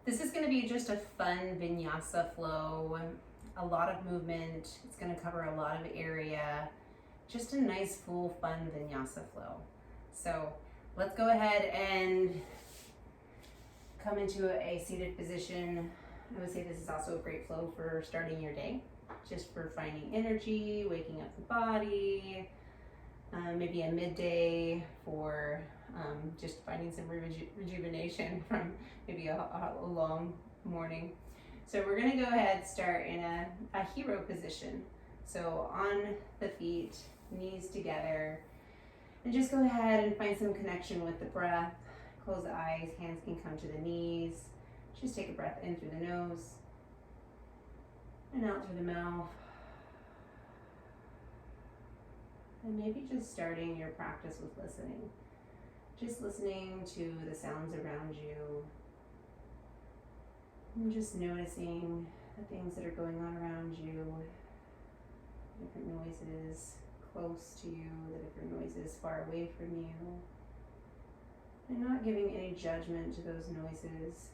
This is going to be just a fun vinyasa flow, a lot of movement. It's going to cover a lot of area. Just a nice, full, fun vinyasa flow. So let's go ahead and come into a seated position. I would say this is also a great flow for starting your day, just for finding energy, waking up the body, maybe a midday for just finding some rejuvenation from maybe a long morning. So we're gonna go ahead, start in a hero position. So on the feet, knees together, and just go ahead and find some connection with the breath. Close the eyes, hands can come to the knees. Just take a breath in through the nose and out through the mouth. And maybe just starting your practice with listening. Just listening to the sounds around you. And just noticing the things that are going on around you. Different noises close to you, the different noises far away from you. And not giving any judgment to those noises.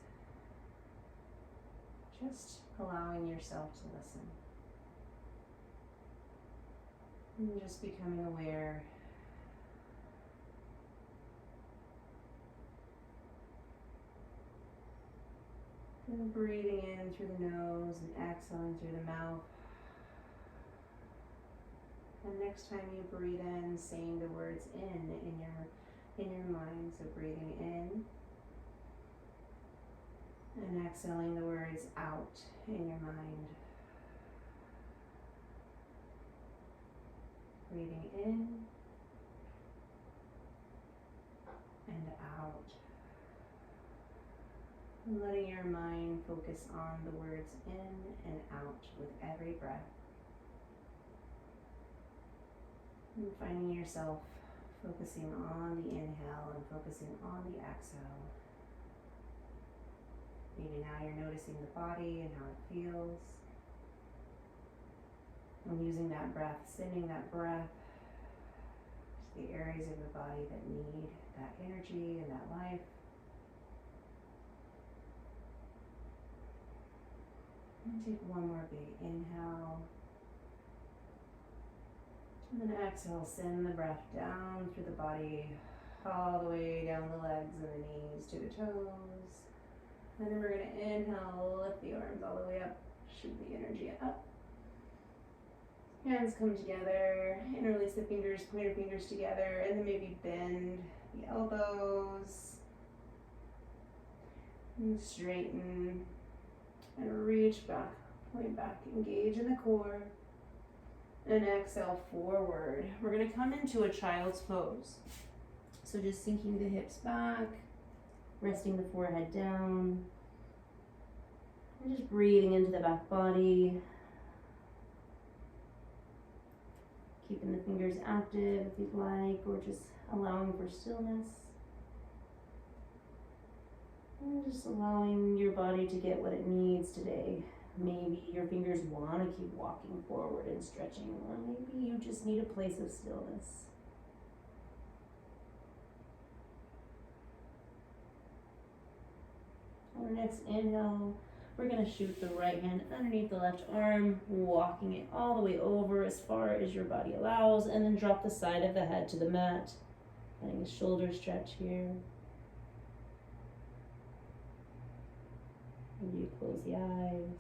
Just allowing yourself to listen. And just becoming aware. And breathing in through the nose and exhaling through the mouth. And next time you breathe in, saying the words in your mind. So breathing in and exhaling the words out in your mind. Breathing in and out. And letting your mind focus on the words in and out with every breath. And finding yourself focusing on the inhale and focusing on the exhale. Maybe now you're noticing the body and how it feels. And using that breath, sending that breath to the areas of the body that need that energy and that life. And take one more big inhale. And then exhale, send the breath down through the body, all the way down the legs and the knees to the toes. And then we're going to inhale, lift the arms all the way up, shoot the energy up. Hands come together, interlace the fingers, pointer fingers together, and then maybe bend the elbows. And straighten and reach back, point back, engage in the core. And exhale forward. We're going to come into a child's pose. So just sinking the hips back, resting the forehead down, and just breathing into the back body. Keeping the fingers active if you'd like, or just allowing for stillness. And just allowing your body to get what it needs today. Maybe your fingers want to keep walking forward and stretching, or maybe you just need a place of stillness. On our next inhale, we're going to shoot the right hand underneath the left arm, walking it all the way over as far as your body allows, and then drop the side of the head to the mat. Letting the shoulder stretch here. And you close the eyes.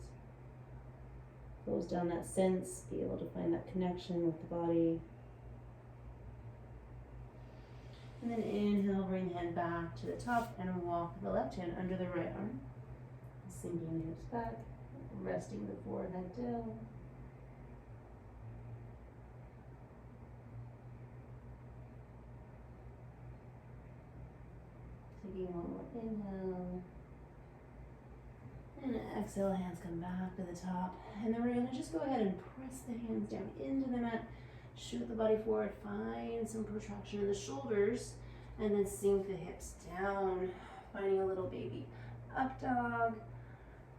Close down that sense, be able to find that connection with the body. And then inhale, bring the hand back to the top and walk the left hand under the right arm. Sinking the hips back, resting the forehead down. Taking one more inhale. And exhale, hands come back to the top. And then we're going to just go ahead and press the hands down into the mat. Shoot the body forward. Find some protraction in the shoulders. And then sink the hips down. Finding a little baby up dog.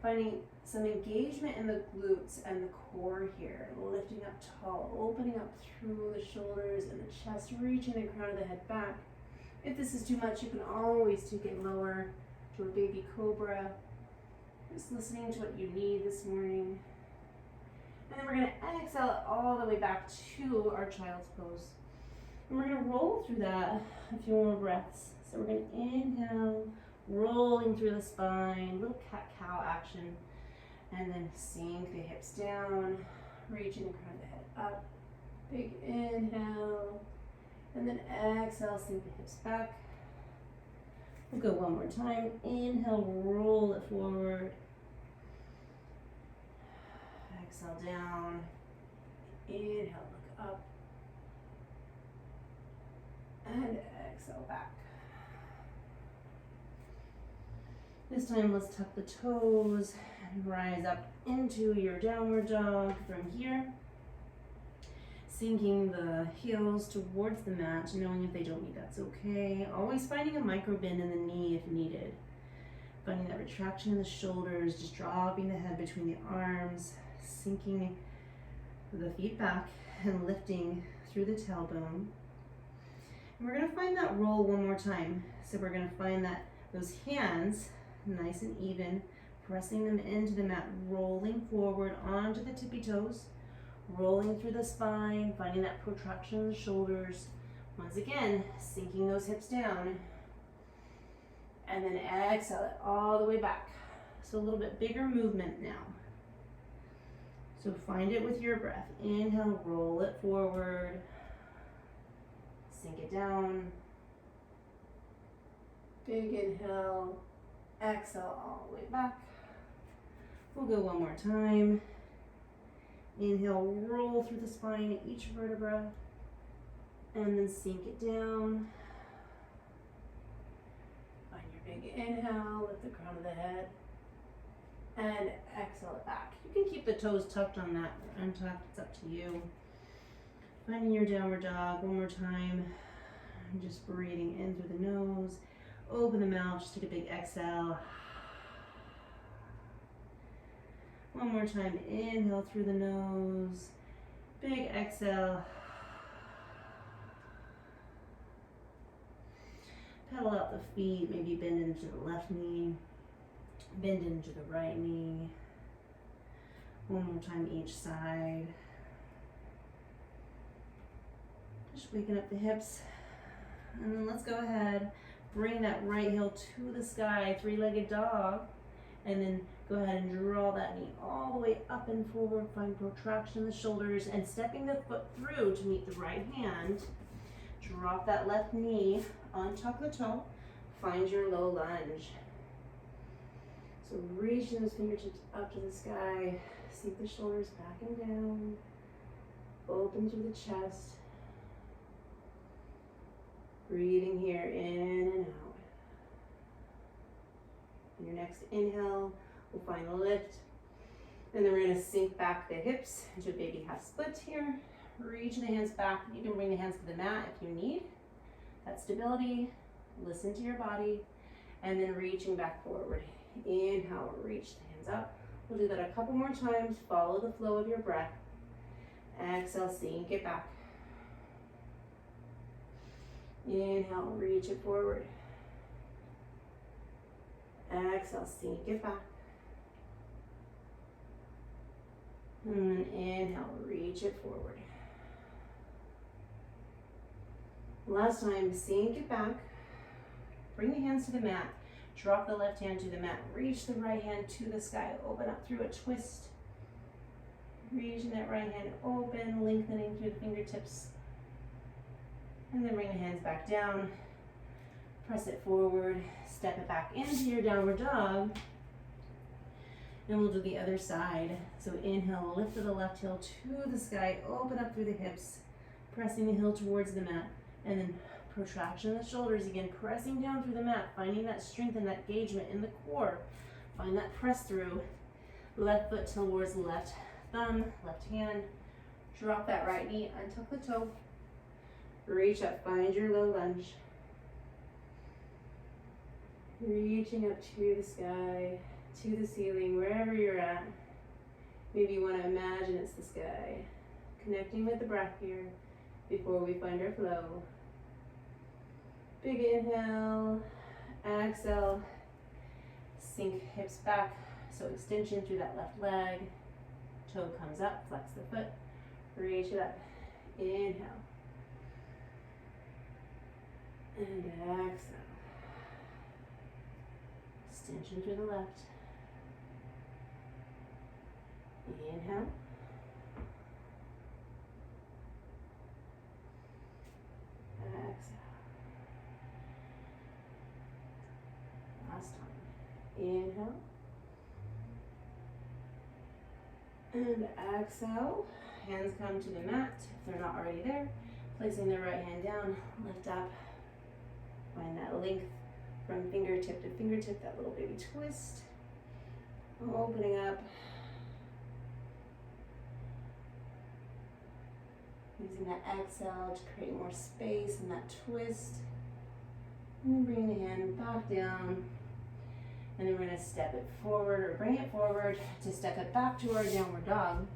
Finding some engagement in the glutes and the core here. Lifting up tall. Opening up through the shoulders and the chest. Reaching the crown of the head back. If this is too much, you can always take it lower to a baby cobra. Just listening to what you need this morning. And then we're going to exhale all the way back to our child's pose. And we're going to roll through that a few more breaths. So we're going to inhale, rolling through the spine, little cat-cow action. And then sink the hips down, reaching the crown of the head up. Big inhale. And then exhale, sink the hips back. We'll go one more time. Inhale, roll it forward. Exhale down. Inhale, look up. And exhale back. This time, let's tuck the toes and rise up into your downward dog from here. Sinking the heels towards the mat, knowing if they don't need, that's okay. Always finding a micro bend in the knee if needed. Finding that retraction in the shoulders, just dropping the head between the arms, sinking the feet back and lifting through the tailbone. And we're gonna find that roll one more time. So we're gonna find that those hands, nice and even, pressing them into the mat, rolling forward onto the tippy toes. Rolling through the spine, finding that protraction in the shoulders. Once again, sinking those hips down. And then exhale it all the way back. So a little bit bigger movement now. So find it with your breath. Inhale, roll it forward. Sink it down. Big inhale. Exhale all the way back. We'll go one more time. Inhale, roll through the spine, each vertebra, and then sink it down. Find your big inhale, lift the crown of the head, and exhale it back. You can keep the toes tucked on that, or untucked, it's up to you. Finding your downward dog one more time. Just breathing in through the nose. Open the mouth, just take a big exhale. One more time, inhale through the nose, big exhale. Pedal out the feet, maybe bend into the left knee, bend into the right knee. One more time each side. Just waking up the hips. And then let's go ahead, bring that right heel to the sky, three-legged dog. And then go ahead and draw that knee all the way up and forward. Find protraction in the shoulders and stepping the foot through to meet the right hand. Drop that left knee, untuck the toe. Find your low lunge. So reach those fingertips up to the sky. Sink the shoulders back and down. Open through the chest. Breathing here in and out. Your next inhale, we'll find a lift. And then we're gonna sink back the hips into a baby half split here. Reach the hands back. You can bring the hands to the mat if you need. That stability, listen to your body. And then reaching back forward. Inhale, reach the hands up. We'll do that a couple more times. Follow the flow of your breath. Exhale, sink it back. Inhale, reach it forward. Exhale, sink it back. And then inhale, reach it forward. Last time, sink it back. Bring the hands to the mat. Drop the left hand to the mat. Reach the right hand to the sky. Open up through a twist. Reaching that right hand open, lengthening through the fingertips. And then bring the hands back down. Press it forward, step it back into your downward dog. And we'll do the other side. So inhale, lift the left heel to the sky, open up through the hips, pressing the heel towards the mat. And then protraction in the shoulders again, pressing down through the mat, finding that strength and that engagement in the core. Find that press through. Left foot towards left thumb, left hand. Drop that right knee, untuck the toe. Reach up, find your low lunge. Reaching up to the sky, to the ceiling, wherever you're at. Maybe you want to imagine it's the sky. Connecting with the breath here before we find our flow. Big inhale, exhale, sink hips back So extension through that left leg, toe comes up, flex the foot, reach it up, inhale, and exhale. Extension through the left, inhale, exhale. Last time, inhale, and exhale. Hands come to the mat if they're not already there. Placing the right hand down, lift up. Find that length from fingertip to fingertip, that little baby twist. Opening up. Using that exhale to create more space in that twist. And then bring the hand back down. And then we're going to step it forward or bring it forward to step it back to our downward dog.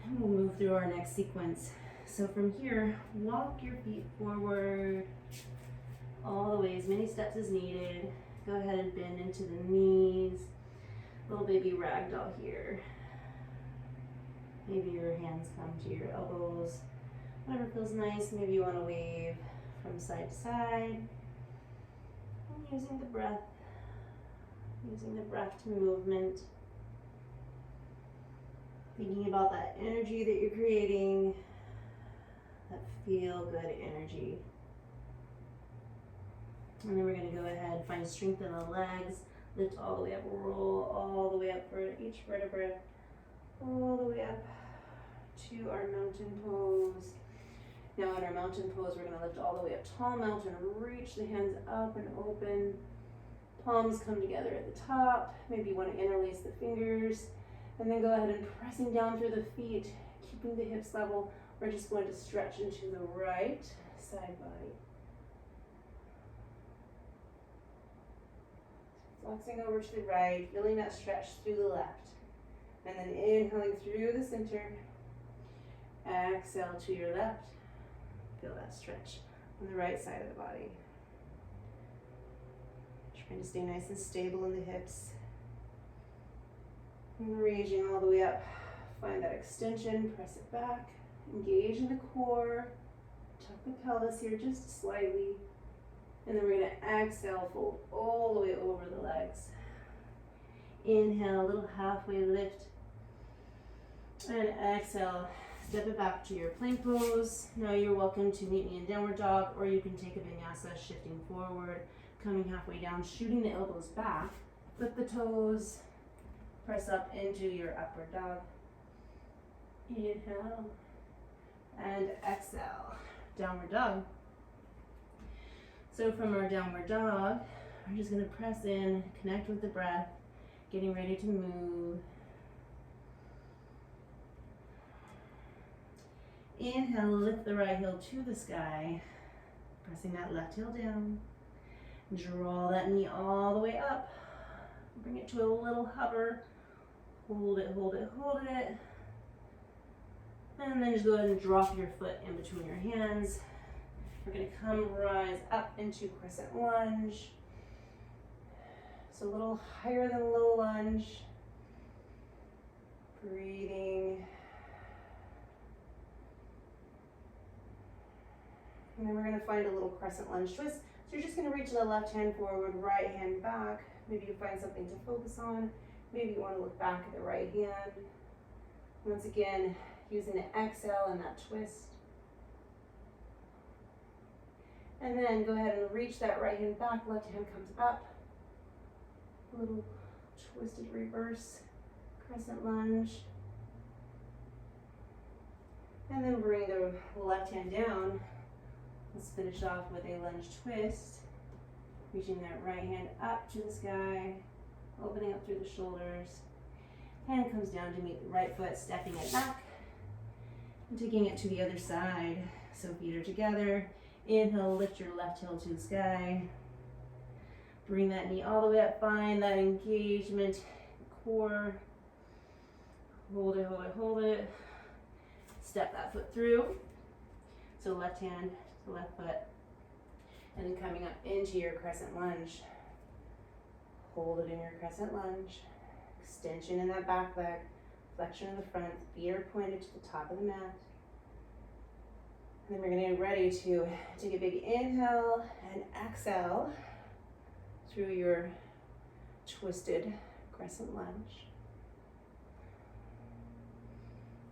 And we'll move through our next sequence. So from here, walk your feet forward all the way, as many steps as needed. Go ahead and bend into the knees. Little baby ragdoll here. Maybe your hands come to your elbows. Whatever feels nice. Maybe you want to wave from side to side. And using the breath to movement. Thinking about that energy that you're creating, that feel good energy. And then we're going to go ahead, find strength in the legs, lift all the way up, roll all the way up for each vertebra, all the way up to our mountain pose. Now in our mountain pose, we're going to lift all the way up, tall mountain, reach the hands up and open. Palms come together at the top. Maybe you want to interlace the fingers. And then go ahead and pressing down through the feet, keeping the hips level. We're just going to stretch into the right side body. Flexing over to the right, feeling that stretch through the left. And then inhaling through the center. Exhale to your left. Feel that stretch on the right side of the body. Trying to stay nice and stable in the hips. And reaching all the way up. Find that extension, press it back. Engage in the core. Tuck the pelvis here just slightly. And then we're going to exhale, fold all the way over the legs. Inhale, a little halfway lift. And exhale, step it back to your plank pose. Now you're welcome to meet me in downward dog, or you can take a vinyasa, shifting forward, coming halfway down, shooting the elbows back. Flip the toes, press up into your upward dog. Inhale, and exhale, downward dog. So from our downward dog, we're just going to press in, connect with the breath, getting ready to move. Inhale, lift the right heel to the sky, pressing that left heel down. Draw that knee all the way up. Bring it to a little hover. Hold it, hold it, hold it. And then just go ahead and drop your foot in between your hands. We're going to rise up into Crescent Lunge. So a little higher than low lunge. Breathing. And then we're going to find a little Crescent Lunge twist. So you're just going to reach the left hand forward, right hand back. Maybe you find something to focus on. Maybe you want to look back at the right hand. Once again, using the exhale and that twist. And then go ahead and reach that right hand back, left hand comes up. A little twisted reverse Crescent Lunge. And then bring the left hand down. Let's finish off with a lunge twist. Reaching that right hand up to the sky, opening up through the shoulders. Hand comes down to meet the right foot, stepping it back, and taking it to the other side. So feet are together. Inhale, lift your left heel to the sky. Bring that knee all the way up, find that engagement, core. Hold it, hold it, hold it. Step that foot through. So left hand to left foot. And then coming up into your Crescent Lunge. Hold it in your crescent lunge. Extension in that back leg. Flexion in the front. Feet are pointed to the top of the mat. And then we're going to get ready to take a big inhale and exhale through your twisted crescent lunge.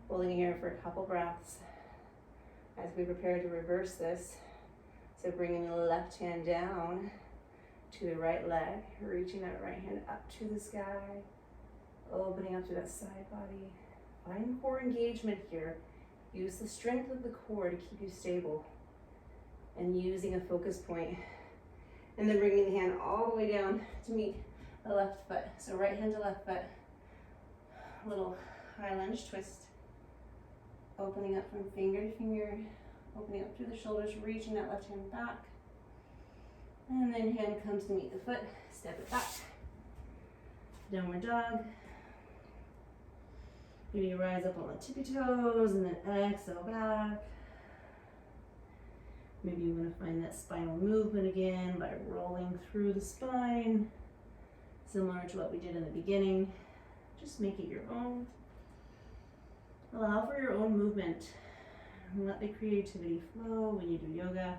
Holding here for a couple breaths as we prepare to reverse this. So bringing the left hand down to the right leg, reaching that right hand up to the sky, opening up to that side body. Find core engagement here. Use the strength of the core to keep you stable and using a focus point. And then bringing the hand all the way down to meet the left foot. So right hand to left foot, little high lunge twist. Opening up from finger to finger, opening up through the shoulders, reaching that left hand back. And then hand comes to meet the foot, step it back. Downward dog. Maybe rise up on the tippy toes and then exhale back. Maybe you want to find that spinal movement again by rolling through the spine, similar to what we did in the beginning. Just make it your own. Allow for your own movement and let the creativity flow when you do yoga.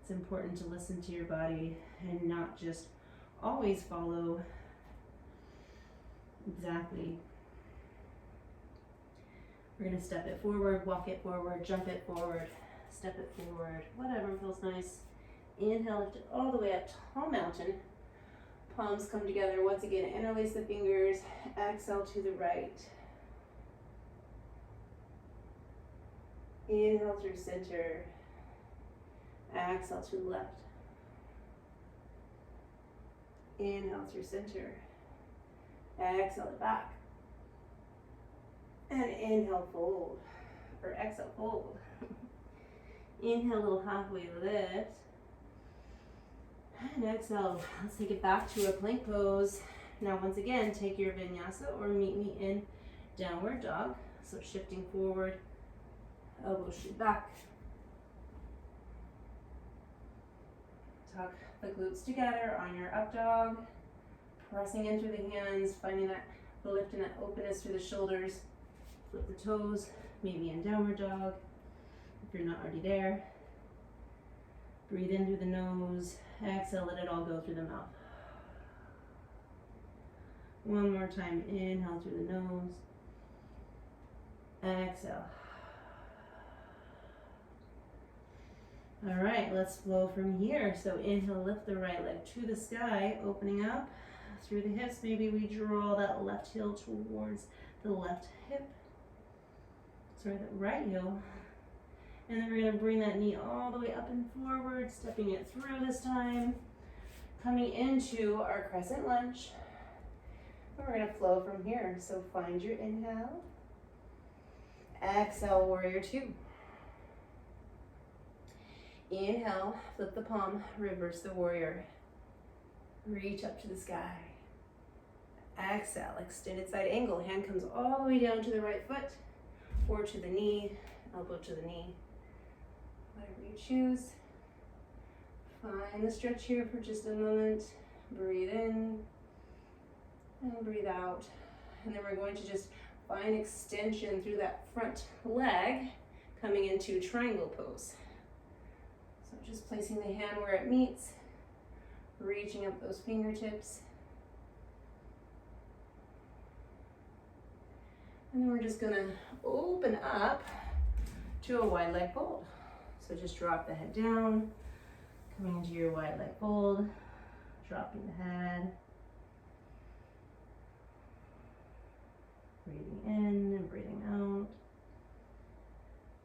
It's important to listen to your body and not just always follow exactly. We're going to step it forward, walk it forward, jump it forward, step it forward, whatever feels nice. Inhale, lift it all the way up, tall mountain. Palms come together. Once again, interlace the fingers. Exhale to the right. Inhale through center. Exhale to the left. Inhale through center. Exhale to back. And inhale, fold. Or exhale, fold. Inhale, little halfway lift. And exhale. Let's take it back to a plank pose. Now, once again, take your vinyasa or meet me in downward dog. So shifting forward. Elbows shoot back. Tuck the glutes together on your up dog. Pressing into the hands, finding that lift and that openness through the shoulders. Flip the toes, maybe in downward dog if you're not already there. Breathe in through the nose. Exhale, let it all go through the mouth. One more time, inhale through the nose. Exhale. All right, let's flow from here. So inhale, lift the right leg to the sky, opening up through the hips. Maybe we draw that left heel towards the left hip. Sorry, that right heel. And then we're going to bring that knee all the way up and forward, stepping it through this time. Coming into our crescent lunge. And we're going to flow from here. So find your inhale. Exhale, warrior two. Inhale, flip the palm, reverse the warrior. Reach up to the sky. Exhale, extended side angle. Hand comes all the way down to the right foot or to the knee, elbow to the knee. Whatever you choose. Find the stretch here for just a moment. Breathe in and breathe out. And then we're going to just find extension through that front leg, coming into triangle pose. So just placing the hand where it meets, reaching up those fingertips. And then we're just gonna open up to a wide leg fold. So just drop the head down, coming into your wide leg fold, dropping the head, breathing in and breathing out.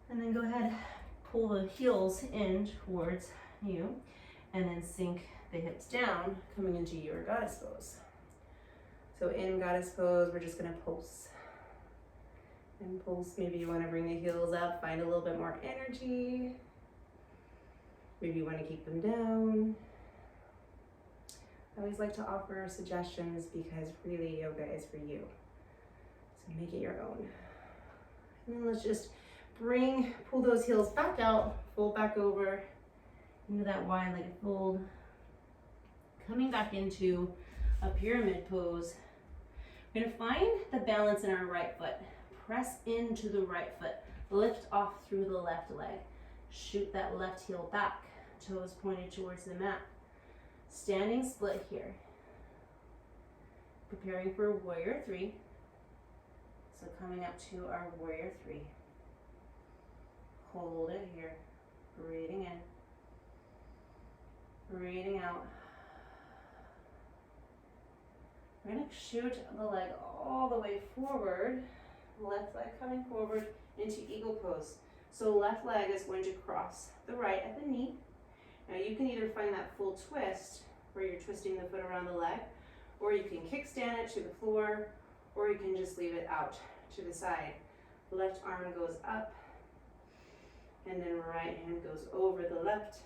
And then go ahead, pull the heels in towards you, and then sink the hips down, coming into your goddess pose. So in goddess pose, we're just gonna pulse and pulse. Maybe you wanna bring the heels up, find a little bit more energy. Maybe you wanna keep them down. I always like to offer suggestions because really yoga is for you. So make it your own. And then let's just pull those heels back out, fold back over into that wide-legged fold. Coming back into a pyramid pose. We're gonna find the balance in our right foot. Press into the right foot. Lift off through the left leg. Shoot that left heel back. Toes pointed towards the mat. Standing split here. Preparing for warrior three. So coming up to our warrior three. Hold it here. Breathing in. Breathing out. We're going to shoot the leg all the way forward. Left leg coming forward into eagle pose. So left leg is going to cross the right at the knee. Now you can either find that full twist where you're twisting the foot around the leg, or you can kickstand it to the floor, or you can just leave it out to the side. Left arm goes up, and then right hand goes over the left,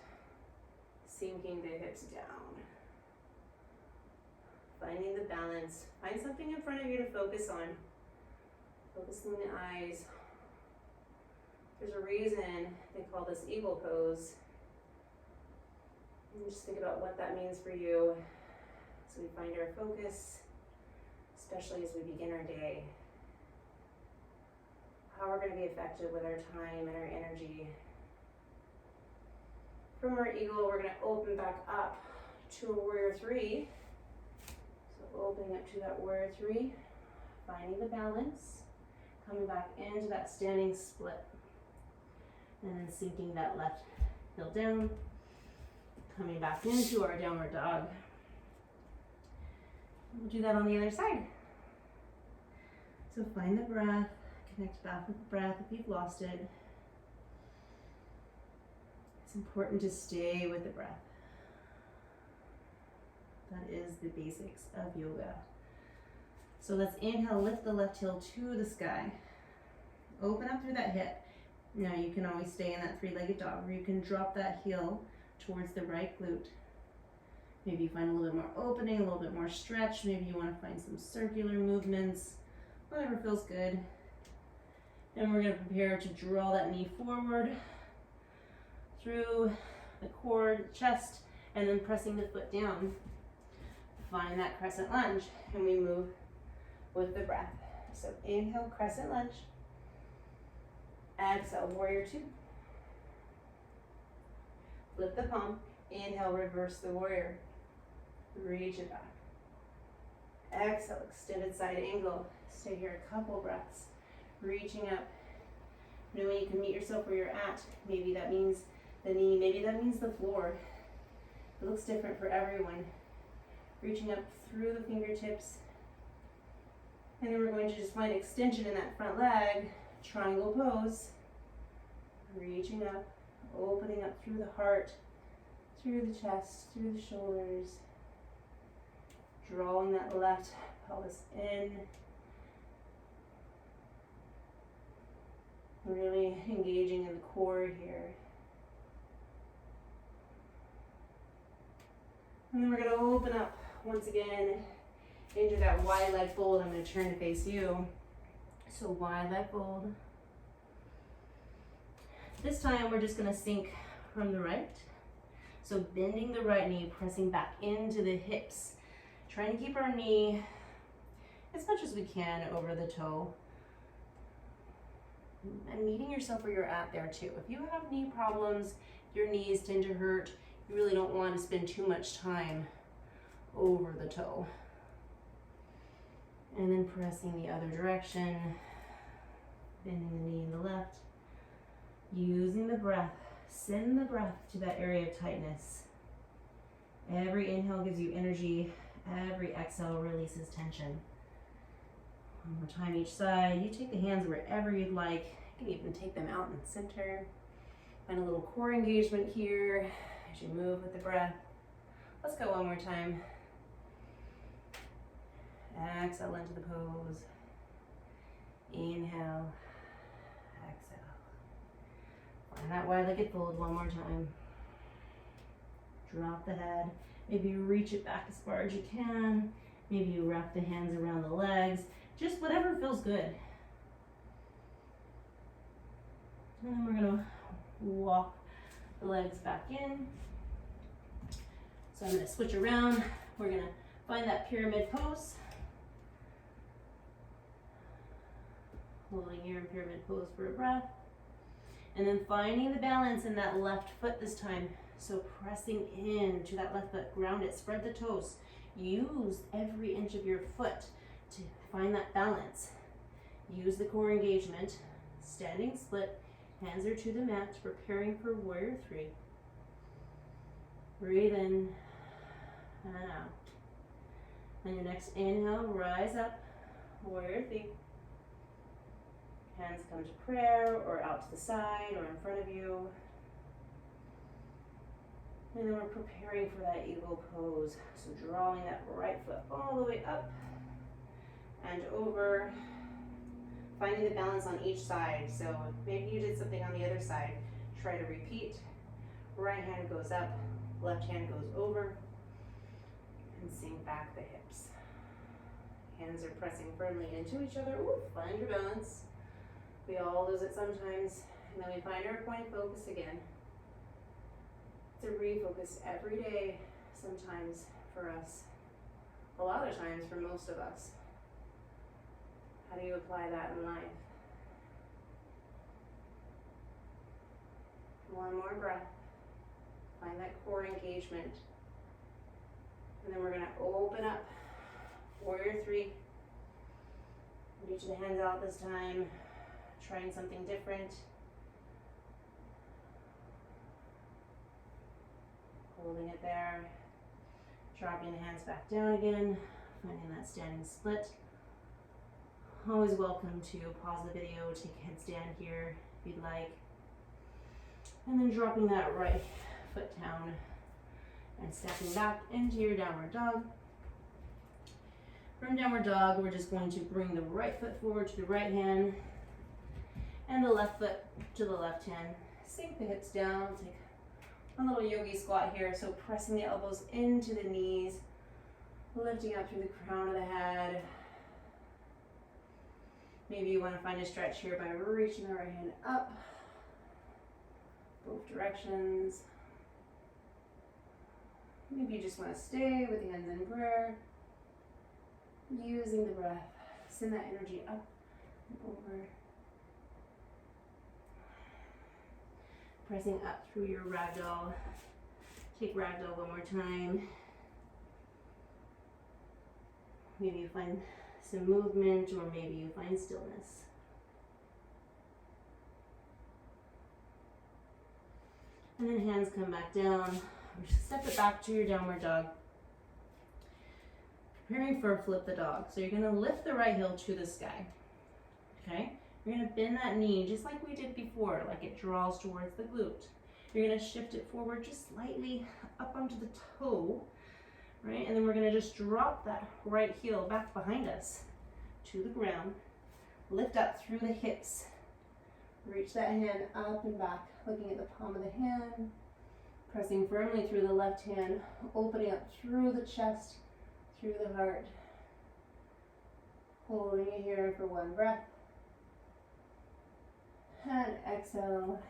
sinking the hips down. Finding the balance. Find something in front of you to focus on. Focus on the eyes. There's a reason they call this eagle pose. And just think about what that means for you as we find our focus, especially as we begin our day. How we're going to be effective with our time and our energy. From our eagle, we're going to open back up to a warrior three. So opening up to that warrior three, finding the balance, coming back into that standing split, and then sinking that left heel down, coming back into our downward dog. We'll do that on the other side. So find the breath, connect back with the breath if you've lost it. It's important to stay with the breath. That is the basics of yoga. So let's inhale, lift the left heel to the sky. Open up through that hip. Now you can always stay in that three-legged dog, or you can drop that heel towards the right glute. Maybe you find a little bit more opening, a little bit more stretch. Maybe you want to find some circular movements, whatever feels good. Then we're going to prepare to draw that knee forward through the core, chest, and then pressing the foot down. Find that crescent lunge, and we move with the breath. So inhale, crescent lunge. Exhale, warrior two. Flip the palm. Inhale, reverse the warrior. Reach it back. Exhale, extended side angle. Stay here a couple breaths. Reaching up. Knowing you can meet yourself where you're at. Maybe that means the knee, maybe that means the floor. It looks different for everyone. Reaching up through the fingertips. And then we're going to just find extension in that front leg. Triangle pose. Reaching up, opening up through the heart, through the chest, through the shoulders. Drawing that left pelvis in. Really engaging in the core here. And then we're going to open up once again into that wide leg fold. I'm going to turn to face you. So wide leg fold. This time we're just going to sink from the right. So bending the right knee, pressing back into the hips. Trying to keep our knee as much as we can over the toe. And meeting yourself where you're at there too. If you have knee problems, your knees tend to hurt, you really don't want to spend too much time over the toe. And then pressing the other direction, bending the knee in the left, using the breath, send the breath to that area of tightness. Every inhale gives you energy, every exhale releases tension. One more time each side. You take the hands wherever you'd like. You can even take them out in the center. Find a little core engagement here as you move with the breath. Let's go one more time. Exhale into the pose. Inhale. Exhale. Find that wide-legged fold one more time. Drop the head. Maybe reach it back as far as you can. Maybe you wrap the hands around the legs. Just whatever feels good. And then we're going to walk the legs back in. So I'm going to switch around. We're going to Find that pyramid pose. Holding here in pyramid pose for a breath. And then finding the balance in that left foot this time. So pressing into that left foot, ground it, spread the toes. Use every inch of your foot to find that balance. Use the core engagement. Standing split, hands are to the mat, preparing for warrior three. Breathe in and out. On your next inhale, rise up, warrior three. Hands come to prayer or out to the side or in front of you. And then we're preparing for that eagle pose. So drawing that right foot all the way up and over. Finding the balance on each side. So maybe you did something on the other side. Try to repeat. Right hand goes up, left hand goes over. And sink back the hips. Hands are pressing firmly into each other. Ooh, find your balance. We all lose it sometimes. And then we find our point of focus again. To refocus every day, sometimes for us, a lot of times for most of us. How do you apply that in life? One more breath. Find that core engagement. And then we're going to open up. Warrior three. Reach the hands out this time. Trying something different. Holding it there. Dropping the hands back down again. Finding that standing split. Always welcome to pause the video, take a headstand here if you'd like. And then dropping that right foot down and stepping back into your downward dog. From downward dog, we're just going to bring the right foot forward to the right hand and the left foot to the left hand. Sink the hips down, take a little yogi squat here. So pressing the elbows into the knees, lifting up through the crown of the head. Maybe you want to find a stretch here by reaching the right hand up, both directions. Maybe you just want to stay with the hands in prayer, using the breath. Send that energy up and over. Pressing up through your ragdoll. Take ragdoll one more time. Maybe you find some movement, or maybe you find stillness. And then hands come back down. Step it back to your downward dog. Preparing for flip the dog. So you're going to lift the right heel to the sky. Okay? You're going to bend that knee just like we did before, like it draws towards the glute. You're going to shift it forward just slightly up onto the toe. Right? And then we're going to just drop that right heel back behind us to the ground. Lift up through the hips. Reach that hand up and back, looking at the palm of the hand. Pressing firmly through the left hand, opening up through the chest, through the heart. Holding it here for one breath. And exhale.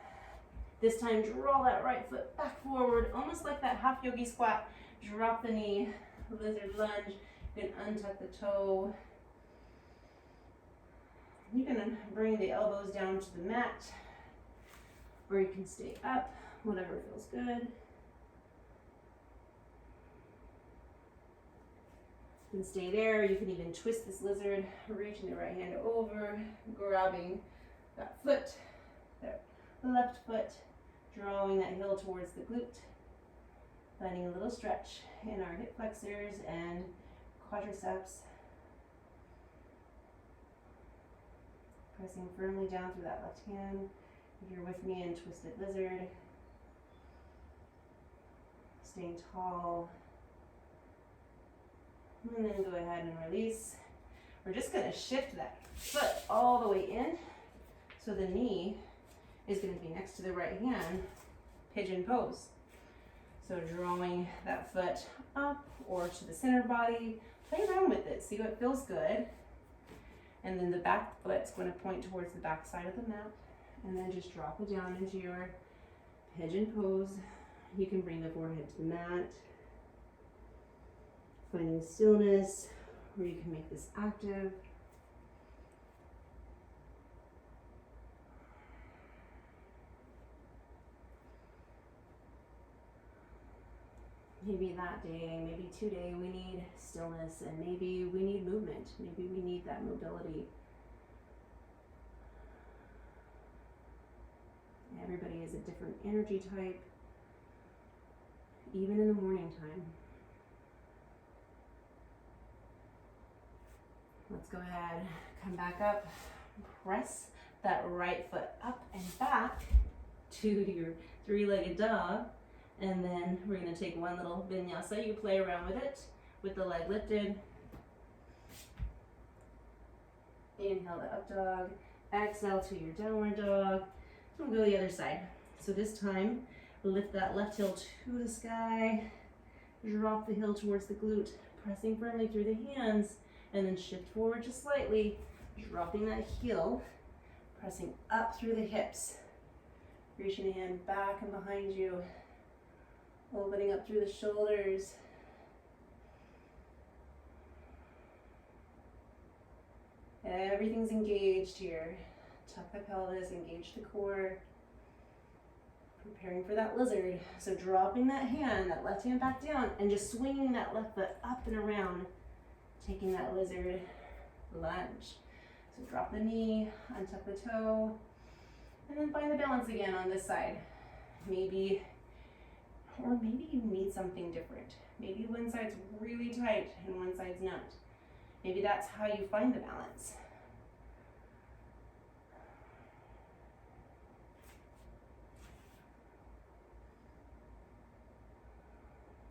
This time, draw that right foot back forward, almost like that half yogi squat. Drop the knee, lizard lunge. You can untuck the toe. You can bring the elbows down to the mat, or you can stay up, whatever feels good. You can stay there. You can even twist this lizard, reaching the right hand over, grabbing that foot, that left foot, drawing that heel towards the glute. Finding a little stretch in our hip flexors and quadriceps. Pressing firmly down through that left hand. If you're with me in twisted lizard. Staying tall. And then go ahead and release. We're just going to shift that foot all the way in. So the knee is going to be next to the right hand. Pigeon pose. So drawing that foot up or to the center body, play around with it, see what feels good. And then the back foot's going to point towards the back side of the mat. And then just drop it down into your pigeon pose. You can bring the forehead to the mat. Finding stillness where you can make this active. Maybe that day, maybe today we need stillness, and maybe we need movement. Maybe we need that mobility. Everybody is a different energy type, even in the morning time. Let's go ahead, come back up, press that right foot up and back to your three-legged dog. And then we're going to take one little vinyasa. You play around with it with the leg lifted. Inhale the up dog. Exhale to your downward dog. And we'll go the other side. So this time, lift that left heel to the sky. Drop the heel towards the glute, pressing firmly through the hands. And then shift forward just slightly, dropping that heel, pressing up through the hips. Reaching the hand back and behind you. Opening up through the shoulders. Everything's engaged here. Tuck the pelvis, engage the core. Preparing for that lizard. So dropping that hand, that left hand back down, and just swinging that left foot up and around. Taking that lizard lunge. So drop the knee, untuck the toe, and then find the balance again on this side. Maybe you need something different. Maybe one side's really tight and one side's not. Maybe that's how you find the balance.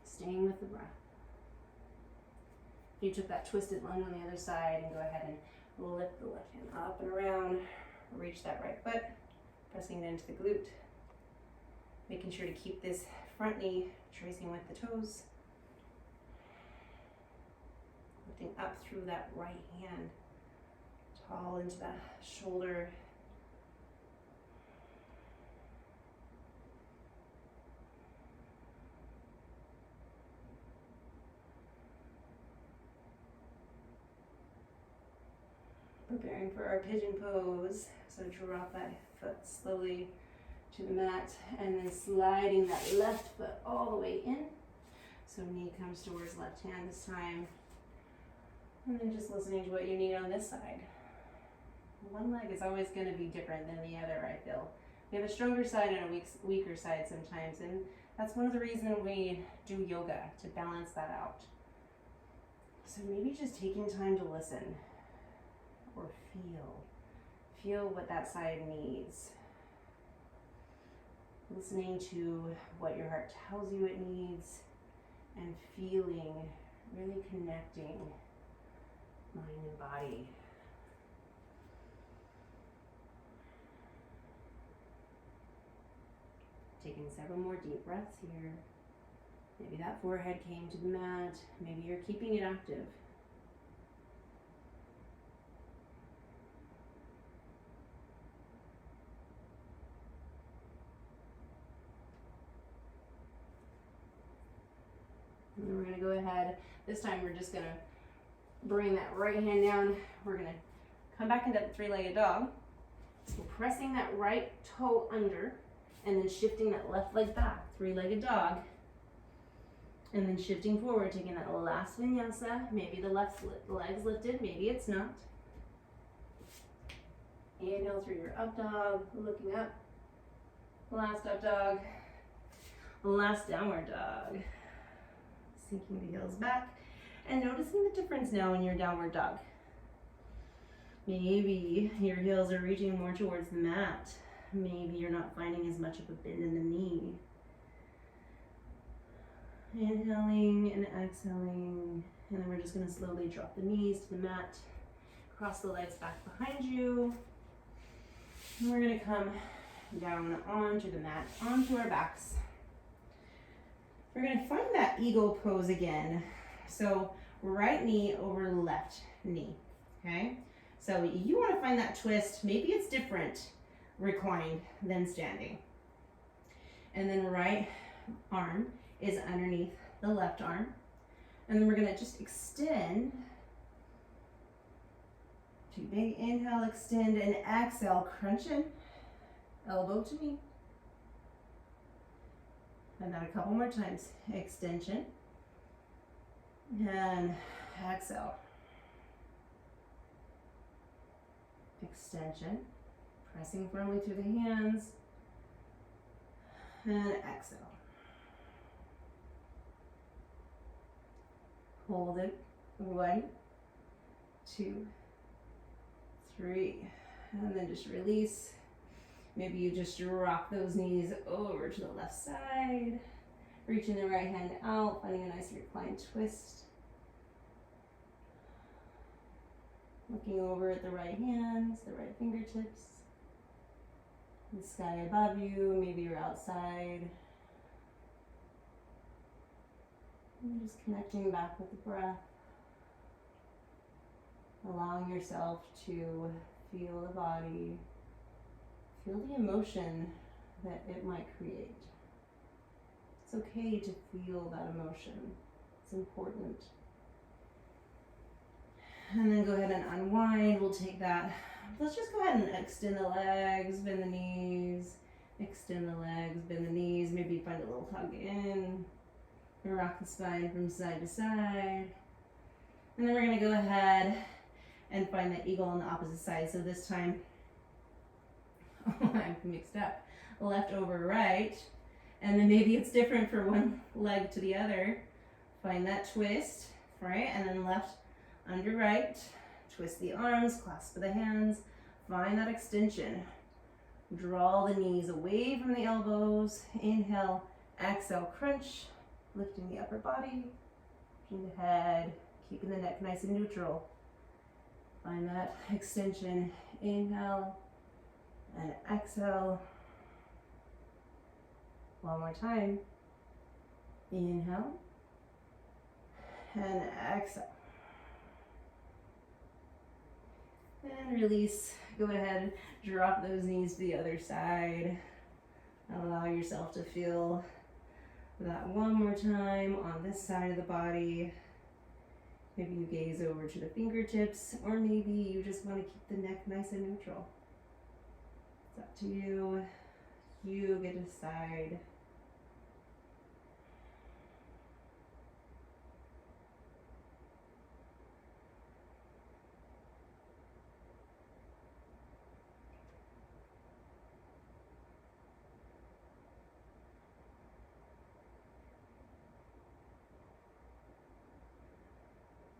Staying with the breath. If you took that twisted lunge on the other side, and go ahead and lift the left hand up and around, reach that right foot, pressing it into the glute. Making sure to keep this front knee tracing with the toes. Lifting up through that right hand, tall into the shoulder. Preparing for our pigeon pose. So drop that foot slowly to the mat, and then sliding that left foot all the way in. So knee comes towards left hand this time. And then just listening to what you need on this side. One leg is always going to be different than the other, I feel. We have a stronger side and a weaker side sometimes, and that's one of the reasons we do yoga, to balance that out. So maybe just taking time to listen or feel what that side needs. Listening to what your heart tells you it needs, and feeling, really connecting mind and body. Taking several more deep breaths here. Maybe that forehead came to the mat. Maybe you're keeping it active. And then we're going to go ahead. This time we're just going to bring that right hand down. We're going to come back into the three-legged dog. So pressing that right toe under, and then shifting that left leg back. Three-legged dog. And then shifting forward, taking that last vinyasa. Maybe the left leg's lifted, maybe it's not. Inhale through your up dog, looking up. Last up dog. Last downward dog. Sinking the heels back and noticing the difference now in your downward dog. Maybe your heels are reaching more towards the mat. Maybe you're not finding as much of a bend in the knee. Inhaling and exhaling, and then we're just going to slowly drop the knees to the mat, cross the legs back behind you, and we're going to come down onto the mat, onto our backs. We're going to find that eagle pose again. So right knee over left knee, okay? So you want to find that twist. Maybe it's different reclined than standing. And then right arm is underneath the left arm. And then we're gonna just extend. Two big inhale, extend, and exhale, crunch in, elbow to knee. And then a couple more times, extension, and exhale. Extension, pressing firmly through the hands, and exhale. Hold it, 1, 2, 3, and then just release. Maybe you just rock those knees over to the left side, reaching the right hand out, finding a nice reclined twist. Looking over at the right hands, the right fingertips, the sky above you, maybe you're outside. And just connecting back with the breath, allowing yourself to feel the body, feel the emotion that it might create. It's okay to feel that emotion, it's important. And then go ahead and unwind. We'll take that. Let's just go ahead and extend the legs, bend the knees, extend the legs, bend the knees. Maybe find a little hug in. And rock the spine from side to side. And then we're going to go ahead and find the eagle on the opposite side. So this time, I'm mixed up. Left over right. And then maybe it's different for one leg to the other. Find that twist, right? And then left under right, twist the arms, clasp the hands, find that extension. Draw the knees away from the elbows. Inhale, exhale, crunch, lifting the upper body, lifting the head, keeping the neck nice and neutral. Find that extension. Inhale and exhale. One more time. Inhale and exhale. And release. Go ahead, drop those knees to the other side. Allow yourself to feel that one more time on this side of the body. Maybe you gaze over to the fingertips, or maybe you just want to keep the neck nice and neutral. It's up to you. You get to decide.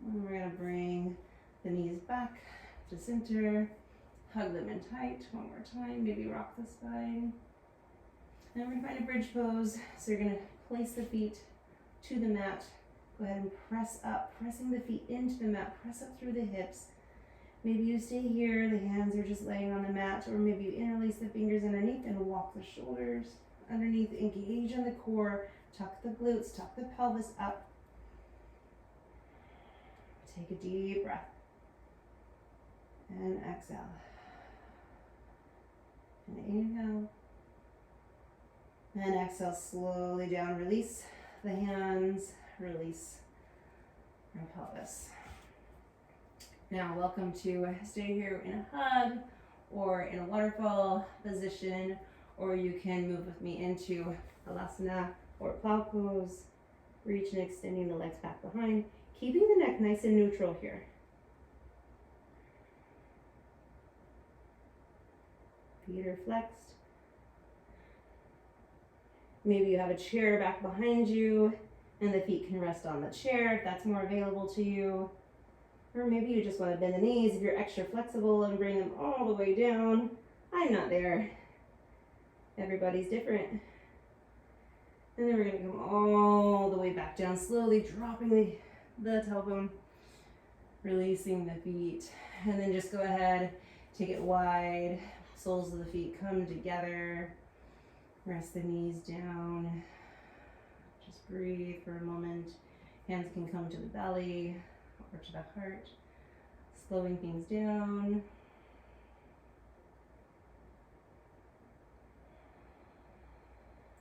And we're going to bring the knees back to center, hug them in tight one more time, maybe rock the spine. And we're going to find a bridge pose. So you're going to place the feet to the mat. Go ahead and press up, pressing the feet into the mat, press up through the hips. Maybe you stay here, the hands are just laying on the mat, or maybe you interlace the fingers underneath and walk the shoulders underneath, engage in the core, tuck the glutes, tuck the pelvis up. Take a deep breath and exhale. And inhale and exhale slowly down. Release the hands, release your pelvis. Now, welcome to stay here in a hug or in a waterfall position, or you can move with me into Halasana or plow pose, reach and extending the legs back behind. Keeping the neck nice and neutral here. Feet are flexed. Maybe you have a chair back behind you and the feet can rest on the chair if that's more available to you. Or maybe you just want to bend the knees if you're extra flexible and bring them all the way down. I'm not there. Everybody's different. And then we're going to come all the way back down, slowly dropping the tailbone, releasing the feet, and then just go ahead, take it wide, soles of the feet come together, rest the knees down, just breathe for a moment. Hands can come to the belly or to the heart, slowing things down.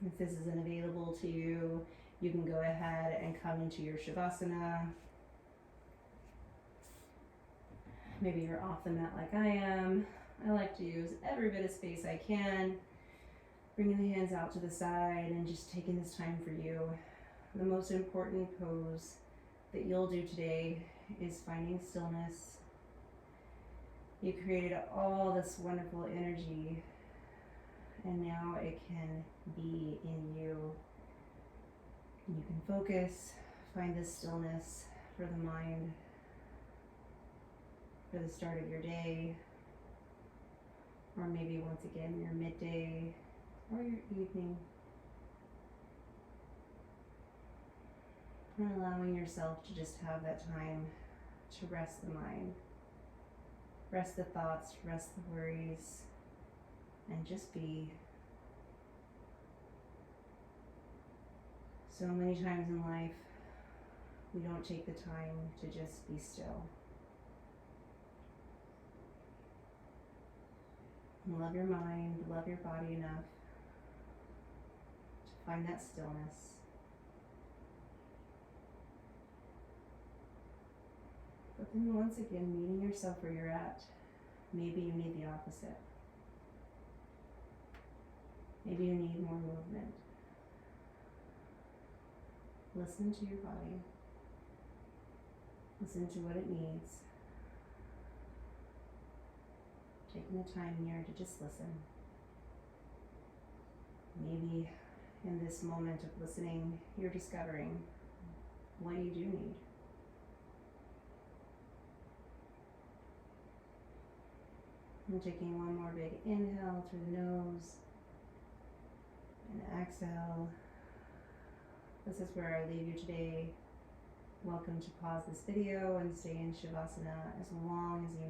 If this isn't available to you, You can go ahead and come into your Shavasana. Maybe you're off the mat like I am. I like to use every bit of space I can. Bringing the hands out to the side and just taking this time for you. The most important pose that you'll do today is finding stillness. You created all this wonderful energy, and now it can be in you. You can focus, find this stillness for the mind, for the start of your day, or maybe once again your midday or your evening. And allowing yourself to just have that time to rest the mind, rest the thoughts, rest the worries, and just be. So many times in life, we don't take the time to just be still. And love your mind, love your body enough to find that stillness. But then once again, meeting yourself where you're at. Maybe you need the opposite. Maybe you need more movement. Listen to your body. Listen to what it needs. Taking the time here to just listen. Maybe in this moment of listening, you're discovering what you do need. And taking one more big inhale through the nose and exhale. This is where I leave you today. Welcome to pause this video and stay in Shavasana as long as you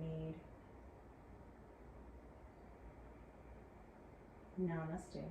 need. Namaste.